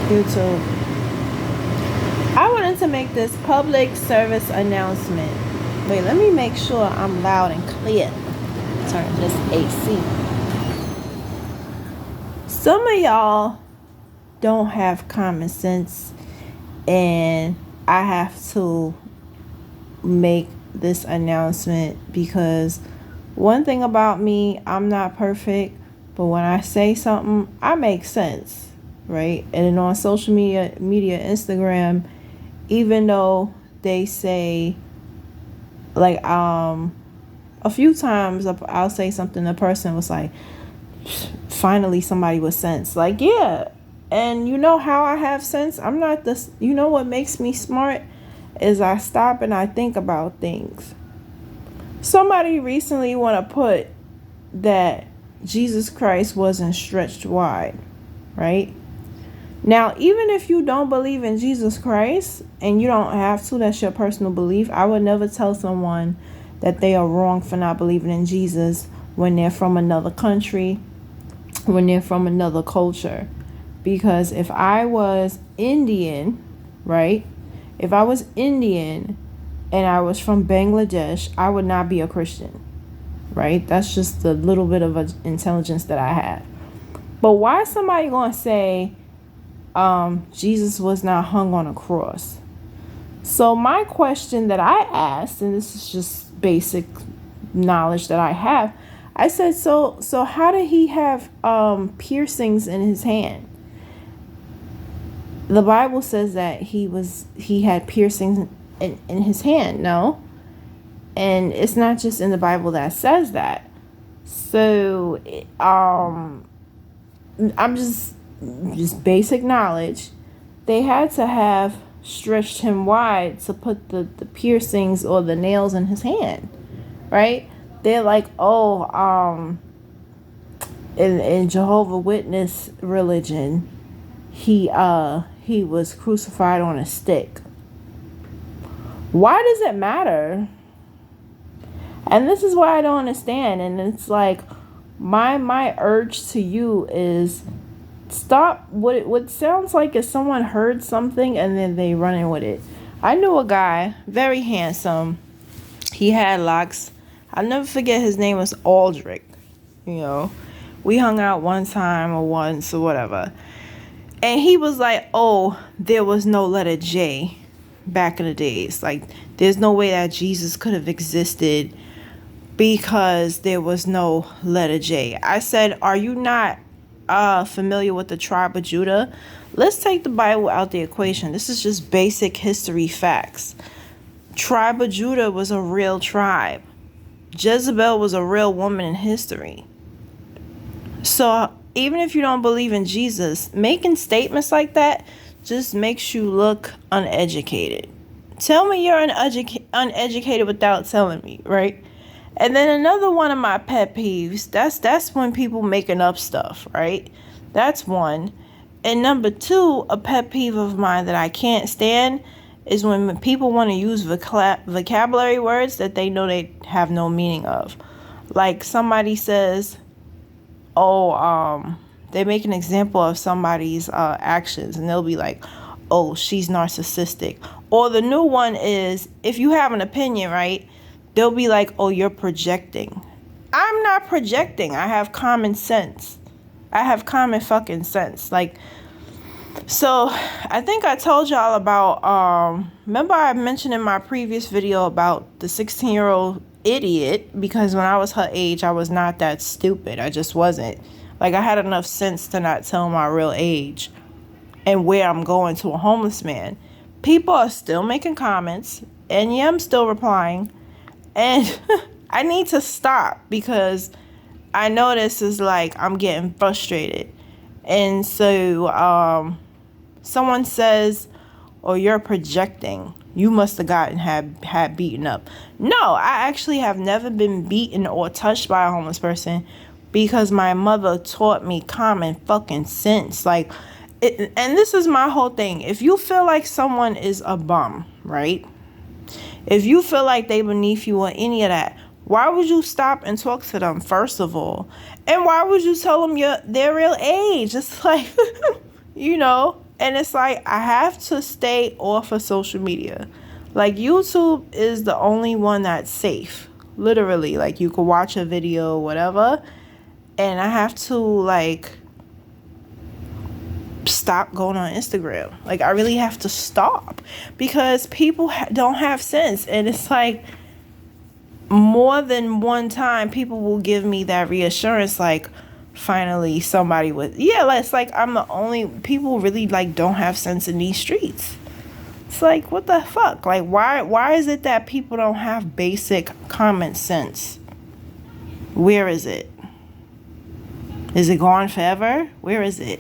YouTube. I wanted to make this public service announcement. Wait, let me make sure I'm loud and clear. Turn this AC. Some of y'all don't have common sense, and I have to make this announcement because one thing about me, I'm not perfect, but when I say something, I make sense, right? And on social media, Instagram, even though they say, like, a few times I'll say something, the person was like, finally somebody with sense. Like, yeah. And you know how I have sense? I'm not this. You know what makes me smart is I stop and I think about things. Somebody recently want to put that Jesus Christ wasn't stretched wide, right? Now, even if you don't believe in Jesus Christ, and you don't have to, that's your personal belief, I would never tell someone that they are wrong for not believing in Jesus when they're from another country, when they're from another culture. Because if I was Indian, right? If I was Indian and I was from Bangladesh, I would not be a Christian, right? That's just the little bit of intelligence that I have. But why is somebody going to say Jesus was not hung on a cross? So my question that I asked, and this is just basic knowledge that I have, I said, so how did he have piercings in his hand? The Bible says that he had piercings in his hand, no? And it's not just in the Bible that says that. So I'm just basic knowledge. They had to have stretched him wide to put the piercings or the nails in his hand, right? They're like, in Jehovah's Witness religion, he was crucified on a stick. Why does it matter? And this is why I don't understand. And it's like my urge to you is stop what sounds like is someone heard something and then they running with it. I knew a guy, very handsome. He had locks. I'll never forget, his name was Aldrich. You know, we hung out one time or once or whatever. And he was like, oh, there was no letter J back in the days. Like, there's no way that Jesus could have existed because there was no letter J. I said, are you not familiar with the tribe of Judah? Let's take the Bible out the equation. This is just basic history facts. Tribe of Judah was a real tribe. Jezebel was a real woman in history. So even if you don't believe in Jesus, making statements like that just makes you look uneducated. Tell me you're uneducated without telling me, right? And then another one of my pet peeves, that's when people making up stuff, right? That's one. And number two, a pet peeve of mine that I can't stand is when people want to use vocabulary words that they know they have no meaning of. Like somebody says, they make an example of somebody's actions and they'll be like, oh, she's narcissistic. Or the new one is, if you have an opinion, right, they'll be like, oh, you're projecting. I'm not projecting. I have common sense. I have common fucking sense. Like, so I think I told y'all about, remember I mentioned in my previous video about the 16-year-old idiot, because when I was her age, I was not that stupid. I just wasn't. Like, I had enough sense to not tell my real age and where I'm going to a homeless man. People are still making comments, and yeah, I'm still replying. And I need to stop because I know this is like I'm getting frustrated. And so someone says, oh, you're projecting. You must have had beaten up. No, I actually have never been beaten or touched by a homeless person because my mother taught me common fucking sense. Like, and this is my whole thing. If you feel like someone is a bum, right? If you feel like they beneath you or any of that, why would you stop and talk to them, first of all? And why would you tell them their real age? It's like, you know, And it's like I have to stay off of social media. Like YouTube is the only one that's safe. Literally, like you could watch a video, whatever, and I have to like stop going on Instagram. Like I really have to stop because people don't have sense, and it's like more than one time people will give me that reassurance like finally somebody with it's like I'm the only people really like don't have sense in these streets. It's like what the fuck? Like why is it that people don't have basic common sense? Where is it? Is it gone forever? Where is it?